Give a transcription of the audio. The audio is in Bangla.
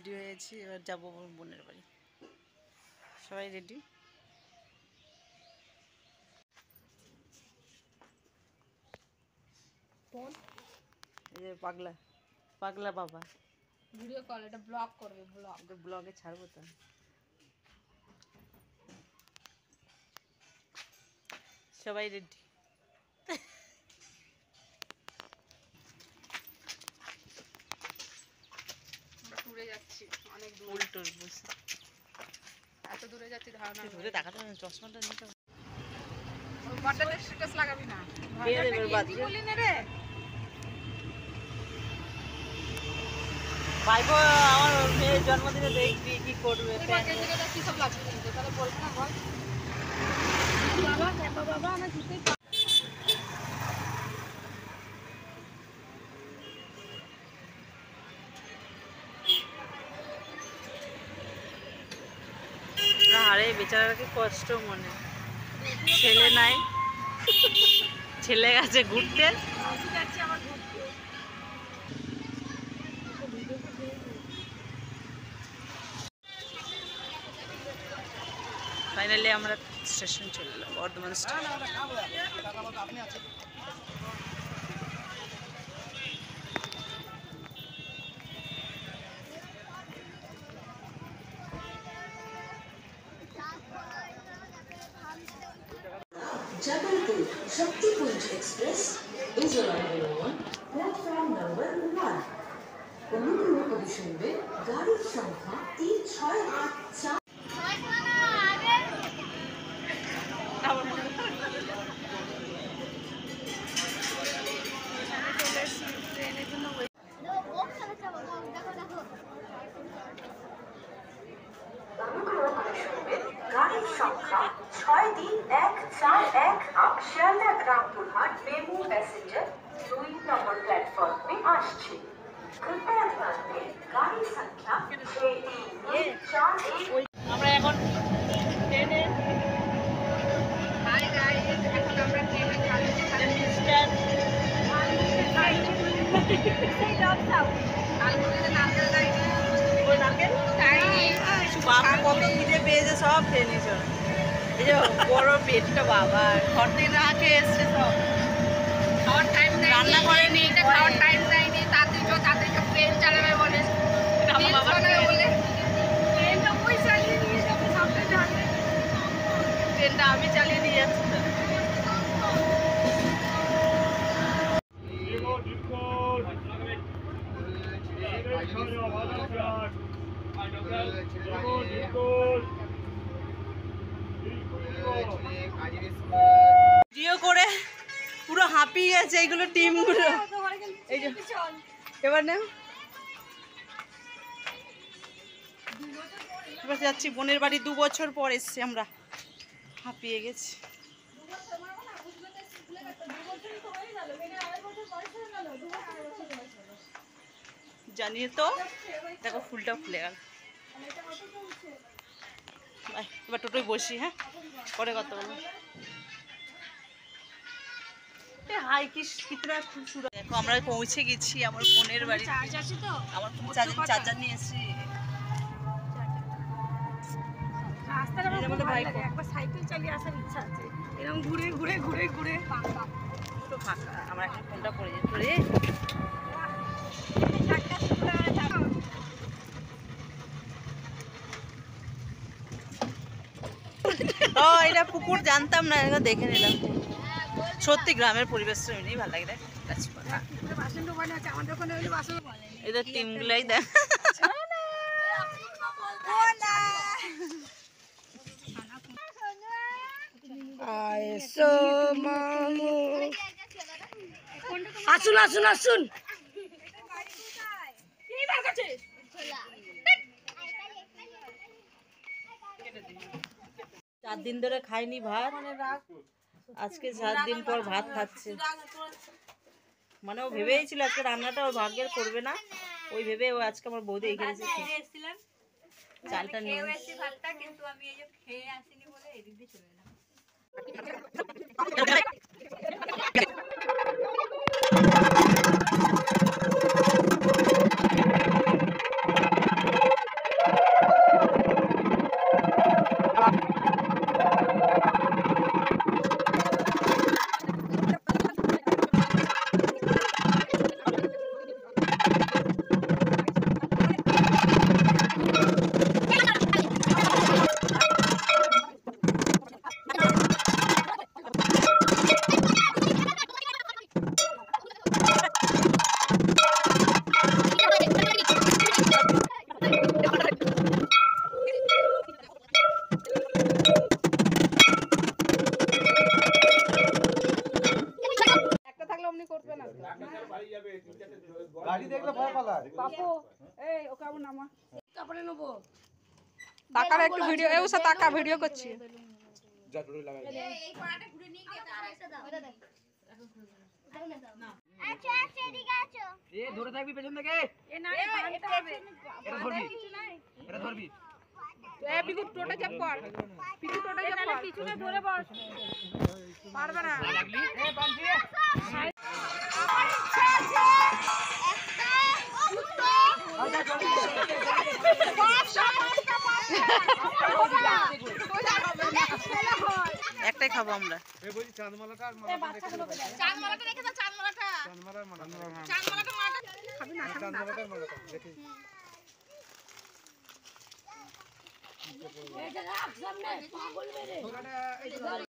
রেডি হয়েছি, এবার যাবো বোনের বাড়ি। সবাই রেডি। এই যে পাগলা পাগলা বাবা ভিডিও কল, এটা ব্লগ করবে, ব্লগ, এটা ব্লগে ছাড়বো তো। সবাই রেডি। দূরে যাচ্ছি, অনেক দূর, উল্টোর বসে এত দূরে যাচ্ছি ধারণা ধরে দেখাতে হবে, চশমাটা নিতে হবে। বাটাতে স্ট্যাটাস লাগাবি না, দিয়ে দেবে বাজে বলি না রে ভাইবো। আমার মেয়ের জন্মদিনে দেখবি কি করবে। কি সব লাগবে তাহলে বলবো না, বল বাবা বাবা বাবা আমার জুতোই আরে বেচারাকে কষ্ট মনে, ছেলে নাই, ছেলে গেছে ঘুরতে। যাচ্ছি আমার ঘুরতে। ফাইনালি আমরা স্টেশন চলে এলাম, Bardhaman station. Jabalpur Shaktipunj Express is arriving on platform number 1. অনুগ্রহ করে শুনবে গাড়ির সংখ্যা 3684। গাড়ির সংখ্যা 63141 आप শিয়ালদা রামপুরহাট মেমু প্যাসেঞ্জার 2 নম্বর প্ল্যাটফর্মে আসছে। कृपया ध्यान दें गाड़ी संख्या 63141। আমরা এখন ট্রেনে। হাই গাইস, এখন আমরা ট্রেনে যাচ্ছি। মিস্টার সেই ডব দাও আলগুলিতে নারকেল গাড়ি ওই নারকেল বাবা কত খিদে পেয়েছে, সব খেয়ে নিয়েছে। এই যে বড় পেটটা বাবা ঘর থেকে না খেয়ে এসছে সব। খাওয়ার টাইম নেই, রান্না করেনি, এটা খাওয়ার টাইম নেই, তাড়াতাড়ি ট্রেন চালাবে বলে, আমার বাবা বলে ট্রেনটা ওই চালিয়ে নিয়ে যাবে, সামনে যাবে। ট্রেনটা আমি চালিয়ে নিয়ে যাচ্ছি তো। ভিডিও করে পুরো হাঁপিয়ে গেছে এইগুলো টিমগুলো। এই যে এবার না এবার যাচ্ছি বোনের বাড়ি। 2 বছর পর এসছি আমরা, হাঁপিয়ে গেছি। জানিয়ে তো দেখো ফুলটা ফুলে গেল। এবার টোটোয় বসি, হ্যাঁ পরে কথা বলবো। হাই কিতনা খুবসুরত। দেখো আমরা পৌঁছে গেছি আমার বোনের বাড়ি। আমার চার্জার নিয়ে এসেছি। রাস্তাটা আমার খুব ভালো লাগে, একবার সাইকেল চালিয়ে আসার ইচ্ছা আছে, এরকম ঘুরে ঘুরে ঘুরে ঘুরে। পুরো ফাঁকা। আমার এখন ফোনটা পড়ে যেত রে। ও এটা পুকুর জানতাম না, এটা দেখে নিলাম। সত্যি গ্রামের পরিবেশটা এমনি ভালো লাগে। দেখ গাছপালা, এদের টিমগুলাই দেখ। আসুন আসুন আসুন। 4 দিন ধরে খাইনি ভাত, আজকে 7 দিন পর ভাত খাচ্ছে। মানে ও ভেবেইছিল আজকে রান্নাটা ওর ভাগ্যের করবে না, ওই ভেবে ও আজকে আমার বৌদি এখানে চালটা নিয়ে ভাতটা, কিন্তু আমি এই যে খেয়ে আসিনি বলে এদিক দিয়ে চলে এলাম। আমার তারপরে নেবো তাকার একটু ভিডিও এও সা তাকা ভিডিও করছি এই পাড়াটা ঘুরে নিয়ে গিয়ে আরেকটা দাও আচ্ছা আচ্ছা এদিকে আছো এ ধরে থাকবি পেছন থেকে এ না বাঁধতে হবে এটা ধরবি কিছু নাই এটা ধরবি এ পিকু টোটা চাপ পড় পিকু টোটা চাপ তাহলে পড় পিছনে ধরে বস পারবে না লাগলি এ বাঁধি আমার ইচ্ছা আছে একটা একটাই খাবো আমরা। চাঁদমালাটা রেখে দাও চাঁদমালাটা চাঁদমালাটা খাবি না এই যে রাখ সামনে পাগল মেরে